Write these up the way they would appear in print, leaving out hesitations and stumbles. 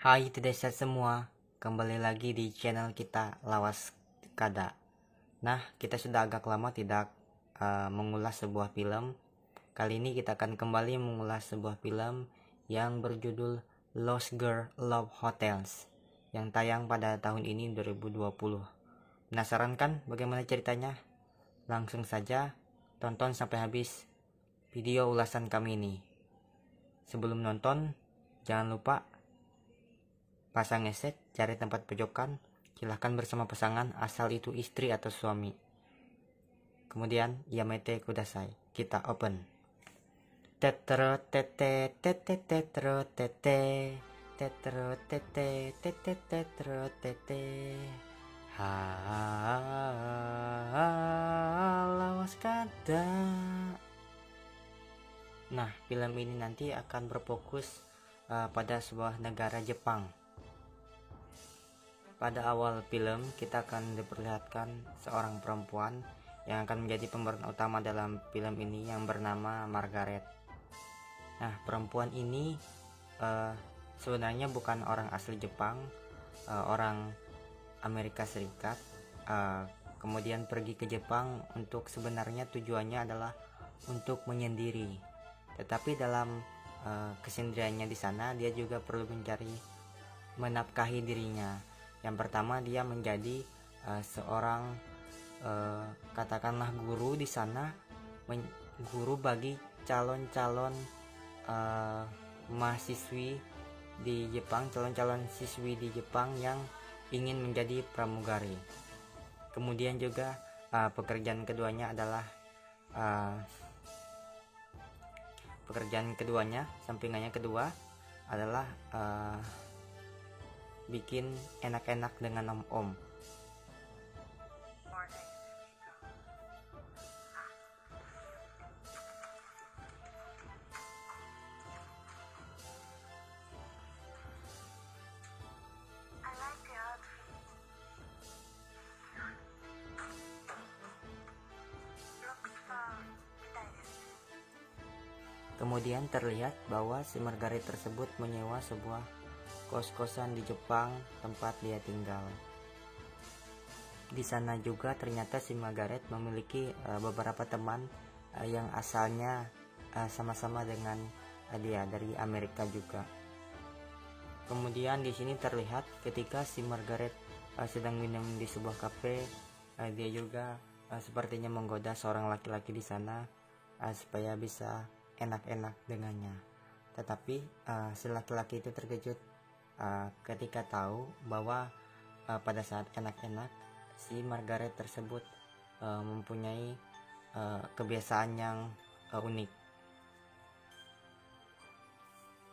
Hai Tidesat semua, kembali lagi di channel kita Lawas Kada. Nah, kita sudah agak lama tidak mengulas sebuah film. Kali ini kita akan kembali mengulas sebuah film yang berjudul Lost Girl Love Hotels yang tayang pada tahun ini 2020. Penasaran kan bagaimana ceritanya? Langsung saja tonton sampai habis video ulasan kami ini. Sebelum nonton, jangan lupa pasang headset, cari tempat pojokan, silahkan bersama pasangan asal itu istri atau suami. Kemudian yamete kudasai. Kita open. Tetero tete tete tetero tete tetero tete tete tetero tete. Lawas kada. Nah, film ini nanti akan berfokus pada sebuah negara Jepang. Pada awal film kita akan diperlihatkan seorang perempuan yang akan menjadi pemeran utama dalam film ini yang bernama Margaret. Nah, perempuan ini sebenarnya bukan orang asli Jepang, orang Amerika Serikat. Kemudian pergi ke Jepang untuk sebenarnya tujuannya adalah untuk menyendiri. Tetapi dalam kesendiriannya di sana dia juga perlu mencari menafkahi dirinya. Yang pertama dia menjadi seorang katakanlah guru di sana, guru bagi calon-calon mahasiswi di Jepang, calon-calon siswi di Jepang yang ingin menjadi pramugari. Kemudian juga pekerjaan keduanya adalah sampingannya kedua adalah bikin enak-enak dengan om-om. Kemudian terlihat bahwa si Margaret tersebut menyewa sebuah kos-kosan di Jepang tempat dia tinggal. Di sana juga ternyata si Margaret memiliki beberapa teman yang asalnya sama-sama dengan dia dari Amerika juga. Kemudian di sini terlihat ketika si Margaret sedang minum di sebuah kafe, dia juga sepertinya menggoda seorang laki-laki di sana supaya bisa enak-enak dengannya. Tetapi si laki-laki itu terkejut ketika tahu bahwa pada saat enak-enak si Margaret tersebut mempunyai kebiasaan yang unik.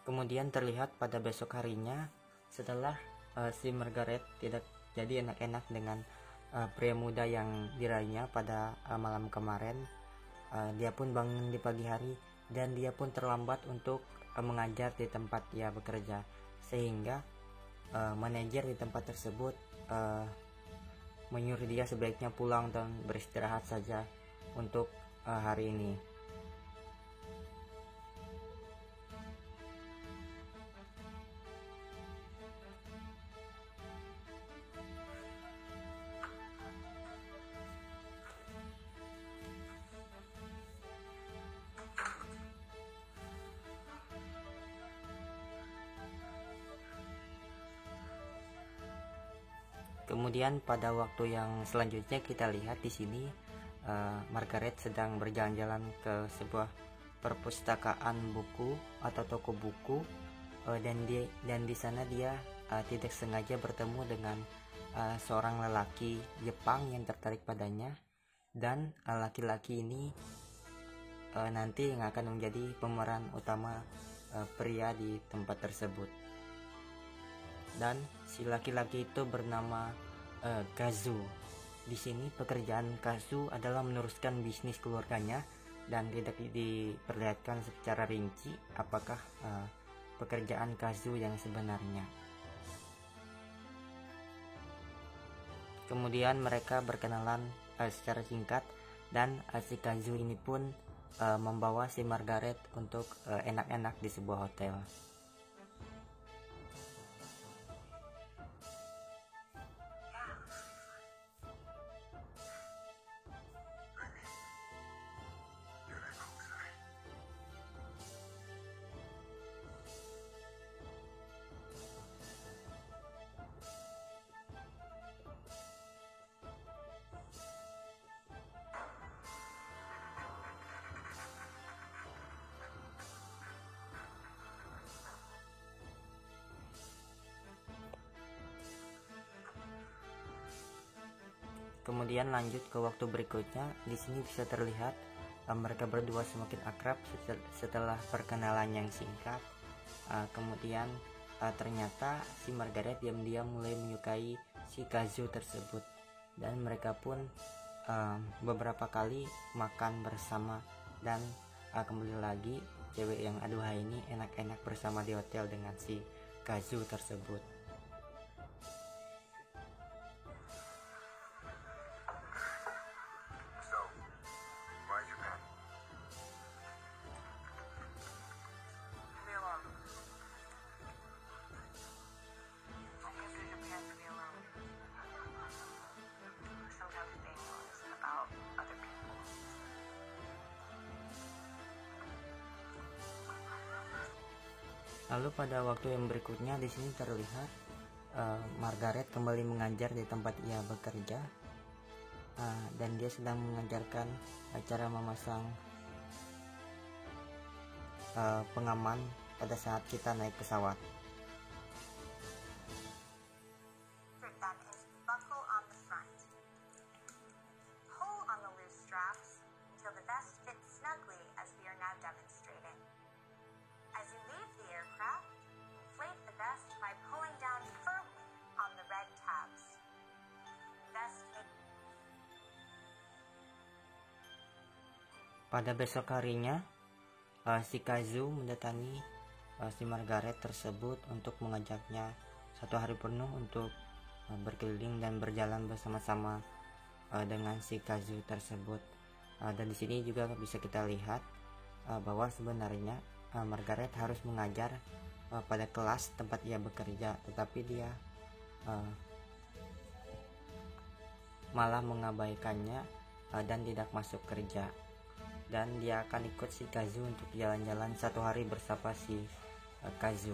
Kemudian terlihat pada besok harinya setelah si Margaret tidak jadi enak-enak dengan pria muda yang diraihnya pada malam kemarin, dia pun bangun di pagi hari dan dia pun terlambat untuk mengajar di tempat dia bekerja, sehingga manajer di tempat tersebut menyuruh dia sebaiknya pulang dan beristirahat saja untuk hari ini. Kemudian pada waktu yang selanjutnya kita lihat di sini Margaret sedang berjalan-jalan ke sebuah perpustakaan buku atau toko buku, dan di sana dia tidak sengaja bertemu dengan seorang lelaki Jepang yang tertarik padanya, dan laki-laki ini nanti yang akan menjadi pemeran utama pria di tempat tersebut. Dan si laki-laki itu bernama Kazu. Di sini pekerjaan Kazu adalah meneruskan bisnis keluarganya dan tidak diperlihatkan secara rinci apakah pekerjaan Kazu yang sebenarnya. Kemudian mereka berkenalan secara singkat dan si Kazu ini pun membawa si Margaret untuk enak-enak di sebuah hotel. kemudian lanjut ke waktu berikutnya. Di sini bisa terlihat mereka berdua semakin akrab setelah perkenalan yang singkat. Kemudian ternyata si Margaret diam-diam mulai menyukai si Kazu tersebut, dan mereka pun beberapa kali makan bersama, dan kembali lagi cewek yang aduhai ini enak-enak bersama di hotel dengan si Kazu tersebut. Lalu pada waktu yang berikutnya di sini terlihat Margaret kembali mengajar di tempat ia bekerja, dan dia sedang mengajarkan cara memasang pengaman pada saat kita naik pesawat. Pada besok harinya, si Kazu mendatangi si Margaret tersebut untuk mengajaknya 1 hari penuh untuk berkeliling dan berjalan bersama-sama dengan si Kazu tersebut. Dan di sini juga bisa kita lihat bahwa sebenarnya Margaret harus mengajar pada kelas tempat ia bekerja, tetapi dia malah mengabaikannya dan tidak masuk kerja. Dan dia akan ikut si Kazu untuk jalan-jalan 1 hari bersama si Kazu.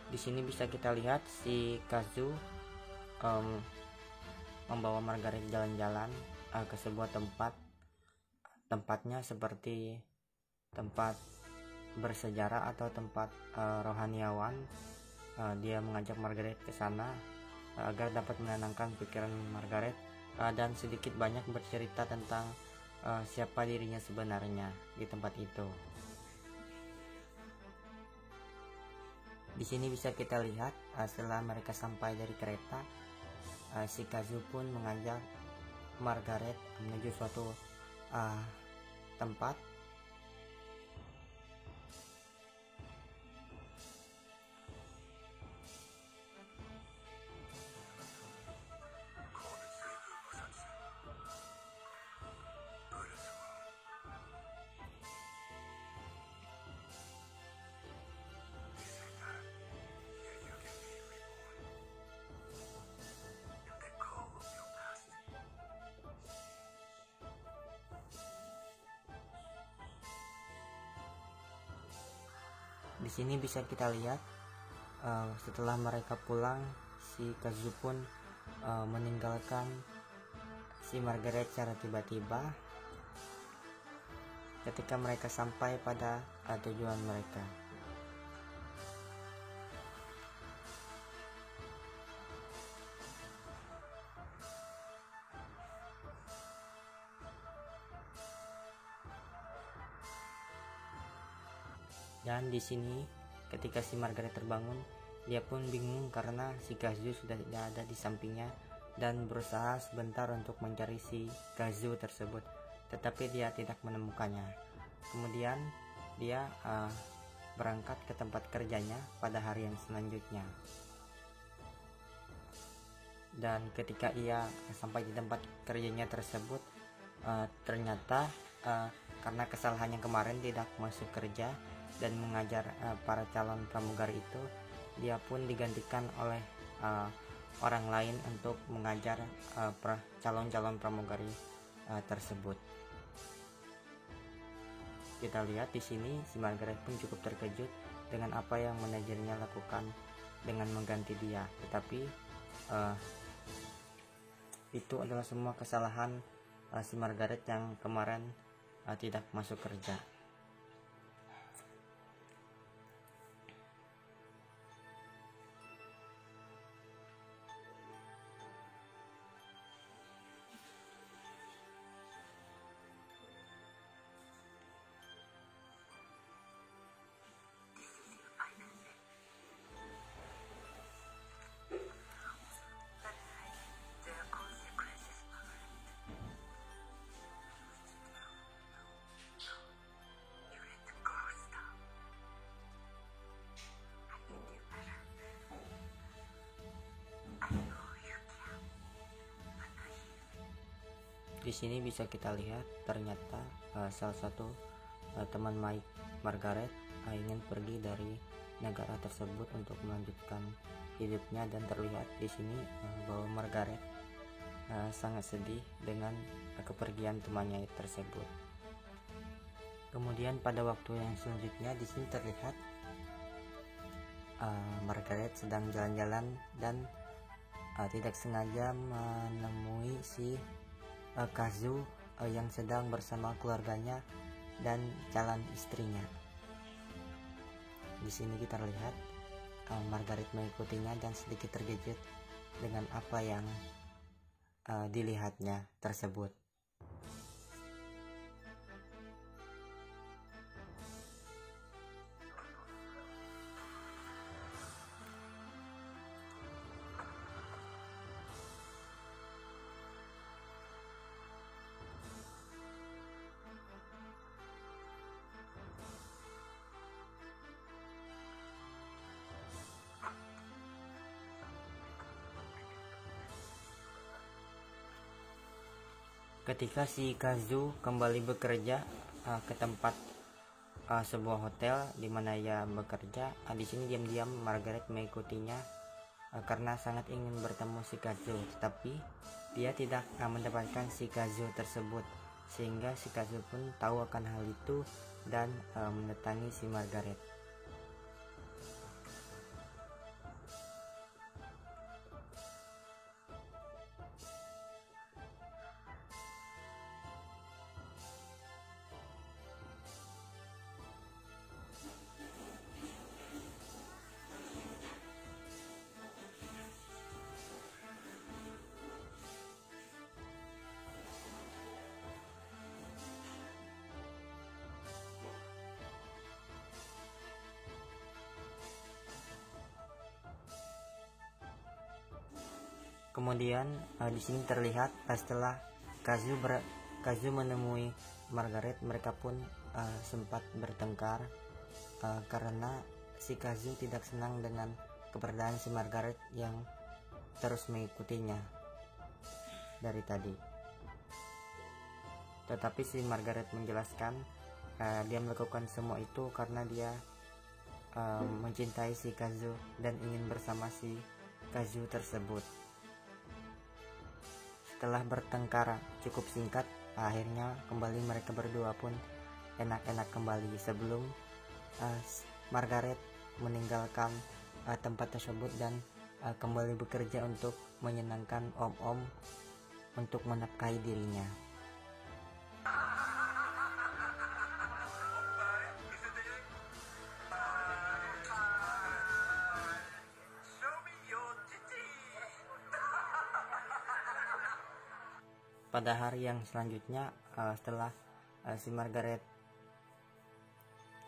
Di sini bisa kita lihat si Kazu membawa Margaret jalan-jalan ke sebuah tempatnya seperti tempat bersejarah atau tempat rohaniawan. Dia mengajak Margaret ke sana agar dapat menenangkan pikiran Margaret dan sedikit banyak bercerita tentang siapa dirinya sebenarnya di tempat itu. Di sini bisa kita lihat setelah mereka sampai dari kereta, si Kazu pun mengajak Margaret menuju suatu tempat. Di sini bisa kita lihat setelah mereka pulang, si Kazu pun meninggalkan si Margaret secara tiba-tiba ketika mereka sampai pada tujuan mereka. Dan di sini ketika si Margaret terbangun, dia pun bingung karena si Kazu sudah tidak ada di sampingnya, dan berusaha sebentar untuk mencari si Kazu tersebut, tetapi dia tidak menemukannya. Kemudian dia berangkat ke tempat kerjanya pada hari yang selanjutnya. Dan ketika ia sampai di tempat kerjanya tersebut, ternyata karena kesalahan yang kemarin tidak masuk kerja dan mengajar para calon pramugari itu, dia pun digantikan oleh orang lain untuk mengajar calon-calon pramugari tersebut. Kita lihat di sini si Margaret pun cukup terkejut dengan apa yang manajernya lakukan dengan mengganti dia. Tetapi itu adalah semua kesalahan si Margaret yang kemarin tidak masuk kerja. Di sini bisa kita lihat ternyata salah satu teman Margaret ingin pergi dari negara tersebut untuk melanjutkan hidupnya, dan terlihat di sini bahwa Margaret sangat sedih dengan kepergian temannya tersebut. Kemudian pada waktu yang selanjutnya di sini terlihat Margaret sedang jalan-jalan dan tidak sengaja menemui si Kazu yang sedang bersama keluarganya dan calon istrinya. Di sini kita lihat Margaret mengikutinya dan sedikit terkejut dengan apa yang dilihatnya tersebut. Ketika si Kazu kembali bekerja ke tempat sebuah hotel di mana ia bekerja, di sini diam-diam Margaret mengikutinya karena sangat ingin bertemu si Kazu, tetapi dia tidak mendapatkan si Kazu tersebut, sehingga si Kazu pun tahu akan hal itu dan mendatangi si Margaret. Kemudian di sini terlihat setelah Kazu menemui Margaret, mereka pun sempat bertengkar karena si Kazu tidak senang dengan keberadaan si Margaret yang terus mengikutinya dari tadi. Tetapi si Margaret menjelaskan dia melakukan semua itu karena dia mencintai si Kazu dan ingin bersama si Kazu tersebut. Setelah bertengkar cukup singkat, akhirnya kembali mereka berdua pun enak-enak kembali sebelum Margaret meninggalkan tempat tersebut dan kembali bekerja untuk menyenangkan om-om untuk menafkahi dirinya. Pada hari yang selanjutnya, setelah si Margaret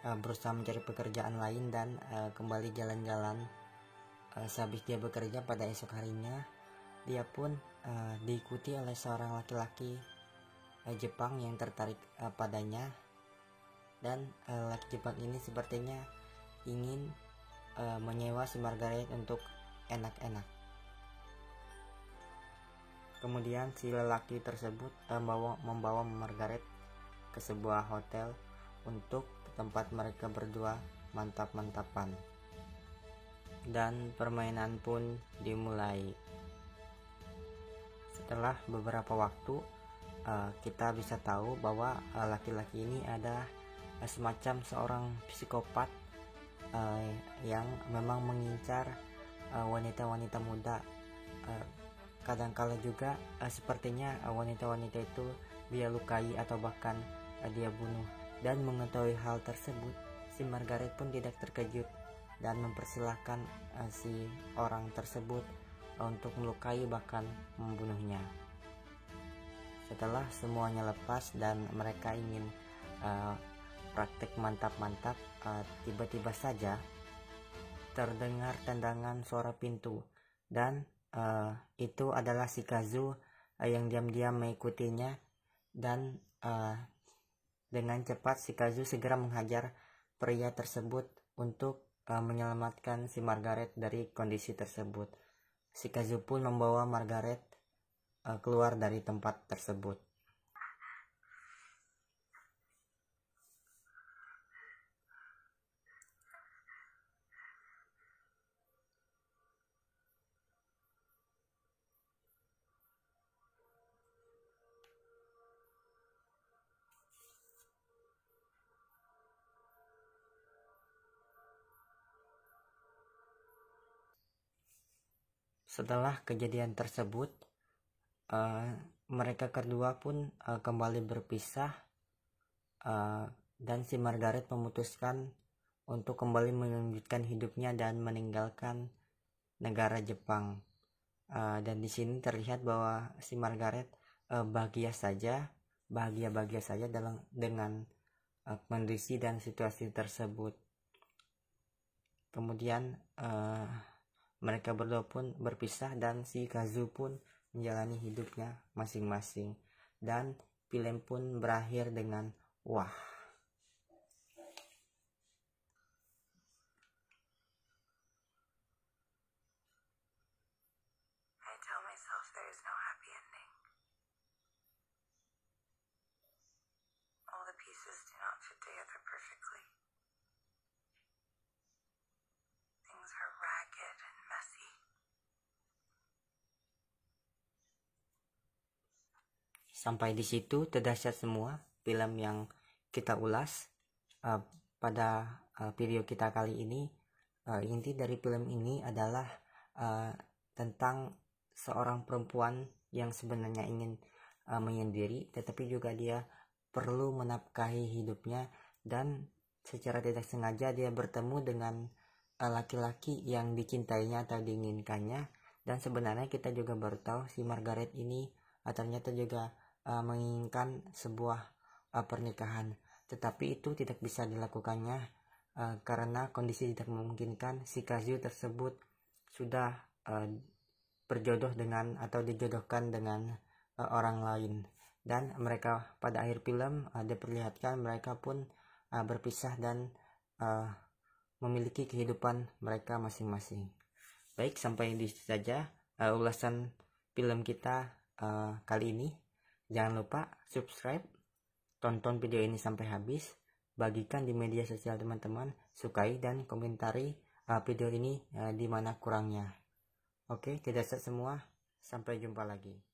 berusaha mencari pekerjaan lain dan kembali jalan-jalan, sehabis dia bekerja pada esok harinya, dia pun diikuti oleh seorang laki-laki Jepang yang tertarik padanya, dan laki Jepang ini sepertinya ingin menyewa si Margaret untuk enak-enak. Kemudian si lelaki tersebut membawa Margaret ke sebuah hotel untuk tempat mereka berdua mantap-mantapan. Dan permainan pun dimulai. Setelah beberapa waktu kita bisa tahu bahwa laki-laki ini adalah semacam seorang psikopat yang memang mengincar wanita-wanita muda. Kadangkala juga sepertinya wanita-wanita itu dia lukai atau bahkan dia bunuh. Dan mengetahui hal tersebut, si Margaret pun tidak terkejut dan mempersilahkan si orang tersebut untuk melukai bahkan membunuhnya. Setelah semuanya lepas dan mereka ingin praktek mantap-mantap, tiba-tiba saja terdengar tendangan suara pintu, dan itu adalah si Kazu yang diam-diam mengikutinya. Dan dengan cepat si Kazu segera menghajar pria tersebut untuk menyelamatkan si Margaret dari kondisi tersebut. Si Kazu pun membawa Margaret keluar dari tempat tersebut. Setelah kejadian tersebut, mereka kedua pun kembali berpisah, dan si Margaret memutuskan untuk kembali melanjutkan hidupnya dan meninggalkan negara Jepang. Dan di sini terlihat bahwa si Margaret bahagia saja dengan kondisi dan situasi tersebut. Kemudian mereka berdua pun berpisah dan si Kazu pun menjalani hidupnya masing-masing, dan film pun berakhir dengan wah. I tell myself there is no happy ending. All the pieces do not fit together perfectly. Things are ragged and messy. Sampai di situ terdahsyat semua film yang kita ulas pada video kita kali ini. Inti dari film ini adalah tentang seorang perempuan yang sebenarnya ingin menyendiri, tetapi juga dia perlu menafkahi hidupnya, dan secara tidak sengaja dia bertemu dengan laki-laki yang dicintainya atau diinginkannya. Dan sebenarnya kita juga baru tahu si Margaret ini ternyata juga menginginkan sebuah pernikahan, tetapi itu tidak bisa dilakukannya karena kondisi tidak memungkinkan. Si Kazu tersebut sudah berjodoh dengan atau dijodohkan dengan orang lain, dan mereka pada akhir film diperlihatkan mereka pun berpisah dan memiliki kehidupan mereka masing-masing. Baik, sampai di situ saja ulasan film kita kali ini. Jangan lupa subscribe, tonton video ini sampai habis, bagikan di media sosial teman-teman, sukai dan komentari video ini di mana kurangnya. Oke, tidak semua, sampai jumpa lagi.